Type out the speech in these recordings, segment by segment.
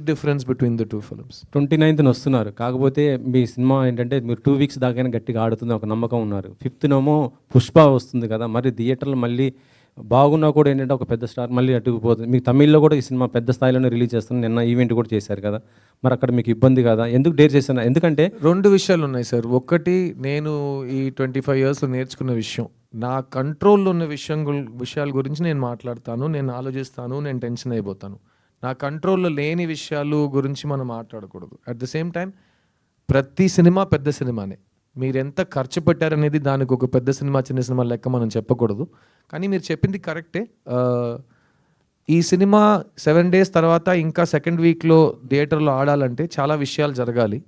difference between the two films. 29th వస్తున్నారు. కాకపోతే మీ cinema ఏంటంటే మీరు 2 వీక్స్ దాకానే గట్టిగా ఆడుతుంది ఒక నమ్మకం ఉన్నారు. 5th పుష్ప వస్తుంది కదా, మరి థియేటర్లో మళ్ళీ బాగున్నా కూడా ఏంటంటే ఒక పెద్ద స్టార్ మళ్ళీ అటుకుపోతుంది. మీకు తమిళ్లో కూడా ఈ సినిమా పెద్ద స్థాయిలోనే రిలీజ్ చేస్తాను, నిన్న ఈవెంట్ కూడా చేశారు కదా, మరి అక్కడ మీకు ఇబ్బంది కదా, ఎందుకు డేర్ చేశాను? ఎందుకంటే 2 విషయాలు ఉన్నాయి సార్. ఒకటి, నేను ఈ 25 ఇయర్స్లో నేర్చుకున్న విషయం, నా కంట్రోల్లో ఉన్న విషయాల గురించి నేను మాట్లాడతాను, నేను ఆలోచిస్తాను, నేను టెన్షన్ అయిపోతాను. నా కంట్రోల్లో లేని విషయాలు గురించి మనం మాట్లాడకూడదు. అట్ ద సేమ్ టైం ప్రతి సినిమా పెద్ద సినిమానే. మీరు ఎంత ఖర్చు పెట్టారనేది దానికి ఒక పెద్ద సినిమా చిన్న సినిమా లెక్క మనం చెప్పకూడదు. కానీ మీరు చెప్పింది కరెక్టే. ఈ సినిమా 7 days తర్వాత ఇంకా సెకండ్ వీక్లో థియేటర్లో ఆడాలంటే చాలా విషయాలు జరగాలి.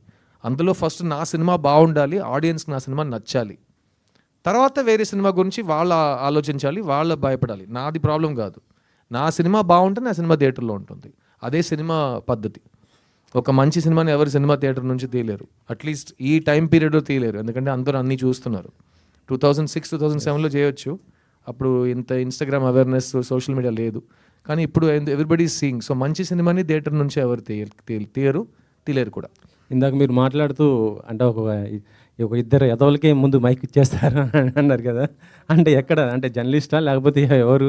అందులో ఫస్ట్ నా సినిమా బాగుండాలి, ఆడియన్స్కి నా సినిమా నచ్చాలి. తర్వాత వేరే సినిమా గురించి వాళ్ళు ఆలోచించాలి, వాళ్ళు భయపడాలి. నాది ప్రాబ్లం కాదు. నా సినిమా బాగుంటే నా సినిమా థియేటర్లో ఉంటుంది. అదే సినిమా పద్ధతి. ఒక మంచి సినిమాని ఎవరు సినిమా థియేటర్ నుంచి తీయలేరు, అట్లీస్ట్ ఈ టైం పీరియడ్లో తీయలేరు. ఎందుకంటే అందరూ అన్నీ చూస్తున్నారు. 2006, 2007లో చేయొచ్చు, అప్పుడు ఇంత ఇన్స్టాగ్రామ్ అవేర్నెస్, సోషల్ మీడియా లేదు. కానీ ఇప్పుడు ఎవ్రీబడి ఈజ్ సీయింగ్. సో మంచి సినిమాని థియేటర్ నుంచి ఎవరు తీయలేరు కూడా. ఇందాక మీరు మాట్లాడుతూ అంటే ఒక ఇద్దరు ఎదవలకే ముందు మైక్ ఇచ్చేస్తారు అన్నారు కదా, అంటే ఎక్కడ, అంటే జర్నలిస్టా లేకపోతే ఎవరు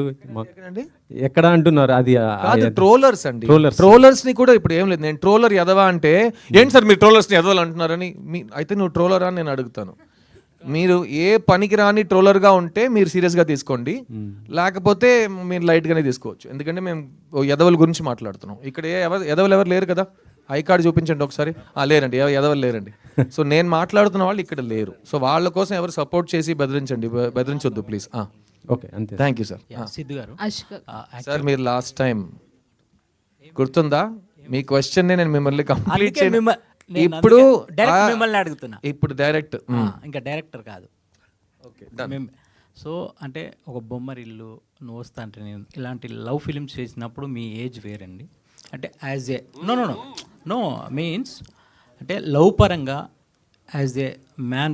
ఎక్కడ అంటున్నారు? అది ట్రోలర్స్ అండి. ట్రోలర్స్ ని కూడా ఇప్పుడు ఏం లేదు, నేను ట్రోలర్ ఎదవా అంటే ఏంటి సార్ మీరు ట్రోలర్స్ ని ఎదవలు అంటున్నారని, అయితే నువ్వు ట్రోలరా అని నేను అడుగుతాను. మీరు ఏ పనికి రాని ట్రోలర్గా ఉంటే మీరు సీరియస్గా తీసుకోండి, లేకపోతే మీరు లైట్గానే తీసుకోవచ్చు. ఎందుకంటే మేము ఎదవల గురించి మాట్లాడుతున్నాం. ఇక్కడ ఎదవలు ఎవరు లేరు కదా, ఐ కార్డు చూపించండి ఒకసారి. లేరండి, ఎదవలు లేరండి. సో నేను మాట్లాడుతున్న వాళ్ళు ఇక్కడ లేరు. సో వాళ్ళ కోసం ఎవరు సపోర్ట్ చేసి బెదిరించొద్దు ప్లీజ్. ఓకే, అంతే. Thank you sir. సిద్ధు గారు, సార్ మీరు లాస్ట్ టైం గుర్తుందా మీ క్వశ్చన్ నేను మిమ్మల్ని కంప్లీట్ ఇప్పుడు మిమ్మల్ని అడుగుతున్నా. ఇప్పుడు డైరెక్ట్ ఇంకా డైరెక్టర్ కాదు. ఓకే. సో అంటే ఒక బొమ్మరిల్లు, నువ్వు వస్తా అంటే నేను ఇలాంటి లవ్ ఫిలిమ్స్ చేసినప్పుడు మీ ఏజ్ వేరండి. అంటే యాజ్ ఏ నో మీన్స్ అంటే లవ్ పరంగా యాజ్ ఏ మ్యాన్